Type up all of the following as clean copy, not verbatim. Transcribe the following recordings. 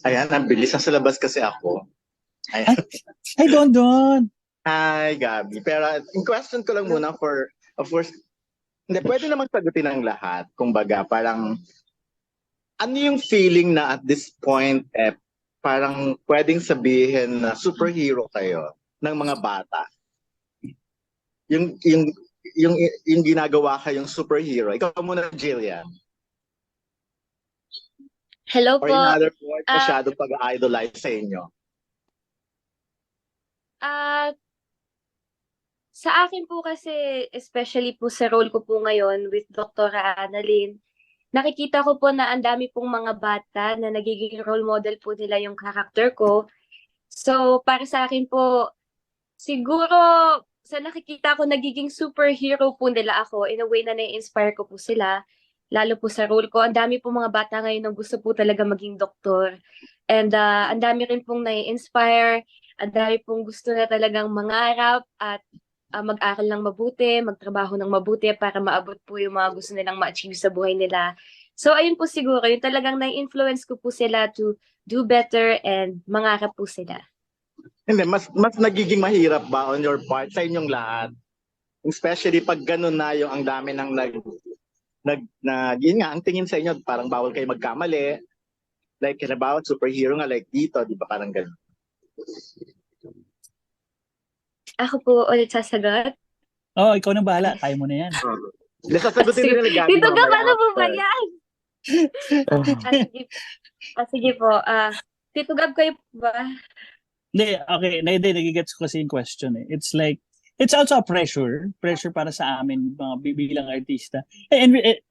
Ayan, ang bilis. Nasa labas kasi ako. Ay, Ayan. ay, Don. Hi, Gabi. Pero yung question ko lang muna of course, hindi, pwede namang sagutin ng lahat. Kumbaga, parang, ano yung feeling na at this point, parang pwedeng sabihin na superhero kayo ng mga bata? Yung, yung, yung ginagawa kayong superhero. Ikaw muna, Jillian. Hello Or in po. other words, Ah, masyadong pag-idolize sa inyo. ah, sa akin po kasi, especially po sa role ko po ngayon with Dr. Annalyn, nakikita ko po na ang dami pong mga bata na nagiging role model po nila yung character ko. So, para sa akin po, siguro sa nakikita ko, nagiging superhero po nila ako in a way na nai-inspire ko po sila. Lalo po sa role ko, ang dami po mga bata ngayon na gusto po talaga maging doktor. And ang dami rin pong nai-inspire, ang dami pong gusto na talagang mangarap at mag-aral ng mabuti, magtrabaho ng mabuti para maabot po yung mga gusto nilang ma-achieve sa buhay nila. So ayun po siguro, yung talagang nai-influence ko po sila to do better and mangarap po sila. Hindi, mas nagiging mahirap ba on your part sa inyong lahat? Especially pag ganun na yung ang dami ng yun nga, ang tingin sa inyo, parang bawal kayo magkamali. Like, halimbawa, superhero nga like dito, di ba parang ganun? Ako po ulit sasagot. Oh, ikaw na bahala. Kaya mo na yan. Sasagutin Sige, nila ni Gabi dito ka, mamaya paano po ba after. yan? Sige, sige po. Tito Gab, kayo po ba? Hindi, okay. Nagigets ko kasi yung question eh. It's like, it's also a pressure para sa amin mga bilang artista.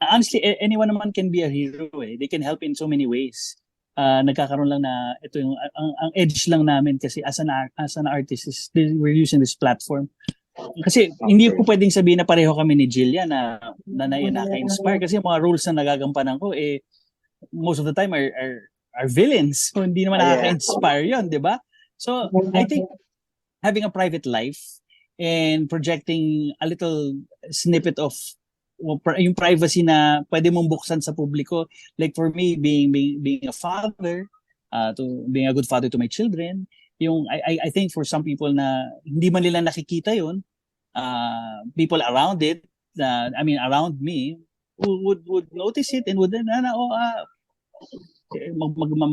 Honestly, anyone naman can be a hero eh. They can help in so many ways. Nagkakaroon lang na ito yung ang edge lang namin kasi as an artist is we're using this platform. Kasi hindi ko pwedeng sabihin na pareho kami ni Jillian na naka-inspire kasi yung mga roles na nagagampanan ko eh most of the time are villains. So hindi naman nakaka-inspire 'yon, 'di ba? So I think having a private life and projecting a little snippet of yung privacy na pwede mong buksan sa publiko, like for me being a father, to being a good father to my children, yung I think for some people na hindi man nila nakikita yun, people around it, I mean around me, would notice it and would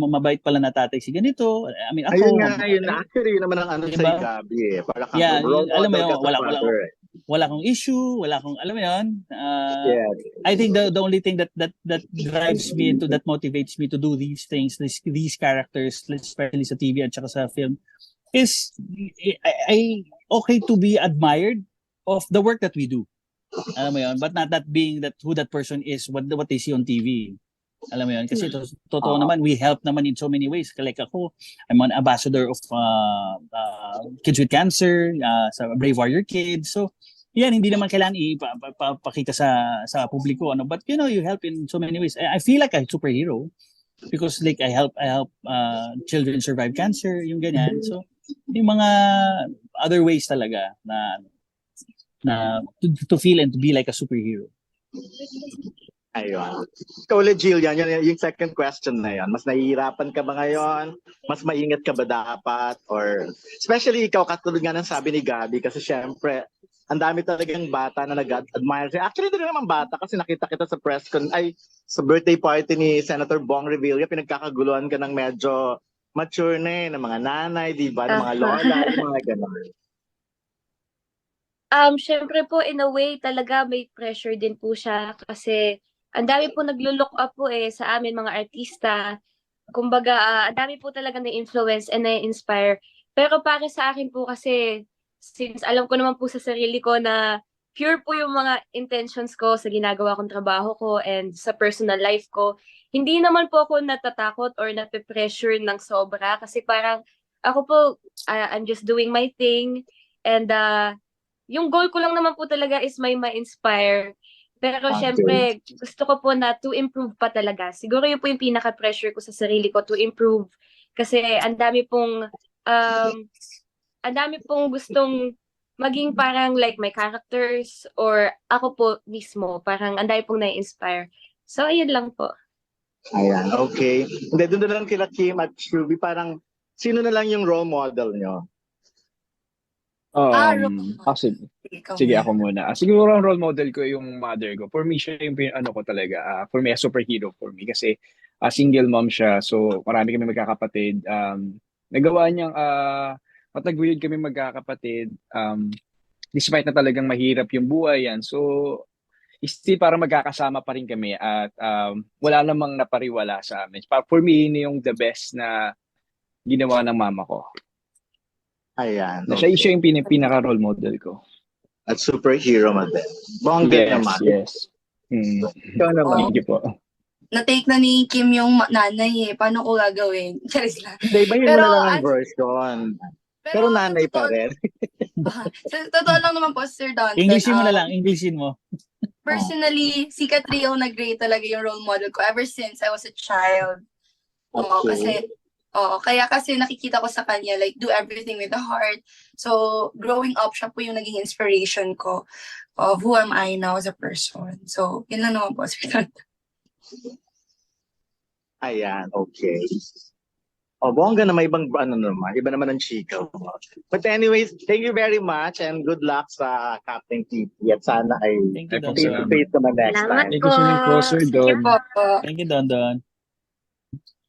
mabait pala na tatay si ganito. I mean ako, Ayun nga, yun. Actually, yun naman ang ano sa diba? Gabi eh. Para kang Yeah, role alam mo model yun, ka sa father eh. wala akong issue, wala akong, alam mo yun, Yeah. I think the only thing that drives me into that motivates me to do these things, these characters, especially sa TV at saka sa film, is okay to be admired of the work that we do. Alam mo yun, but not that being that who that person is, what they see on TV. Alam mo yun, kasi totoo naman, we help naman in so many ways. Like ako, I'm an ambassador of Kids with Cancer, sa Brave Warrior Kids. So, yan, hindi naman kailangan ipakita sa publiko. Ano? But, you know, you help in so many ways. I feel like a superhero because like I help children survive cancer, yung ganyan. So, yung mga other ways talaga na to feel and to be like a superhero. Ayun. Ikaw ulit, Jillian, yung second question na yun. Mas nahihirapan ka ba ngayon? Mas maingat ka ba dapat? Or, especially ikaw, katulad nga ng sabi ni Gabi, kasi syempre, ang dami talagang bata na nag-admire. Actually, hindi naman bata kasi nakita kita sa press con, sa birthday party ni Senator Bong Revilla, pinagkakaguluhan ka ng medyo mature na ng mga nanay, di ba? Ng mga lola, yung mga gano'n. Syempre po, in a way, talaga may pressure din po siya kasi ang dami po naglo-look up po sa amin mga artista. Kumbaga, ang dami po talaga na-influence and na-inspire. Pero para sa akin po kasi, since alam ko naman po sa sarili ko na pure po yung mga intentions ko sa ginagawa kong trabaho ko and sa personal life ko, hindi naman po ako natatakot or nape-pressure ng sobra kasi parang ako po, I'm just doing my thing and yung goal ko lang naman po talaga is may ma-inspire. Pero syempre, gusto ko po na to improve pa talaga. Siguro yun po yung pinaka-pressure ko sa sarili ko, to improve. Kasi ang dami pong gustong maging parang like my characters or ako po mismo. Parang ang dami pong na-inspire. So, ayun lang po. Ayan, okay. Hindi, doon na lang kila Kim at Shubi, parang sino na lang yung role model nyo? Sige, Ikaw sige muna. ako muna. Siguro ang role model ko yung mother ko. For me, siya yung ano ko talaga. For me, a superhero for me. Kasi single mom siya. So, marami kami magkakapatid. Nagawa niyang mataguyod kami magkakapatid. Despite na talagang mahirap yung buhay yan. So, still parang magkakasama pa rin kami at wala namang napariwala sa amin. For me, yun yung the best na ginawa ng mama ko. Ayan. Na siya yung pinaka-role model ko. At superhero mo din. Bongga naman. Yes. Ikaw naman. Thank you po. Na-take na ni Kim yung nanay Paano ko gagawin? Charis lang. Hindi, ibahin mo Pero, na lang ang version. Pero nanay pa rin. Sa totoo lang naman po, Sir Don. Englishin mo na lang, Englishin mo. Personally, si Catriel na great talaga yung role model ko ever since I was a child. Oo, kaya kasi nakikita ko sa kanya, like, do everything with the heart. So, growing up, siya po yung naging inspiration ko of who am I now as a person. So, yun lang naman po, Sir Don. Ayan, okay. Bongga na may ibang iba naman ang chika mo. But anyways, thank you very much and good luck sa Captain TP at sana ay Thank you, Don Salamat. Don. face naman next Salamat time. Thank you so much po, Sir Thank you Don. po. Thank you, Don Don.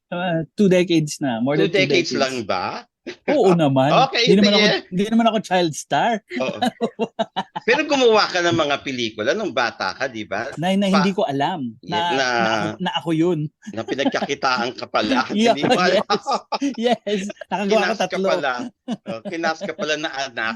2 decades na. More 2 than 2 decades lang ba? Oo naman. Okay, Hindi naman ako child star. Oo. Pero gumawa ka ng mga pelikula nung bata ka, di ba? Na hindi ko alam na ako yun. Na pinagkakitaan ka pala. Yeah, Hindi mo alam. Yes. Nakagawa ko Kinas ka 3. pala. Kinas ka pala na anak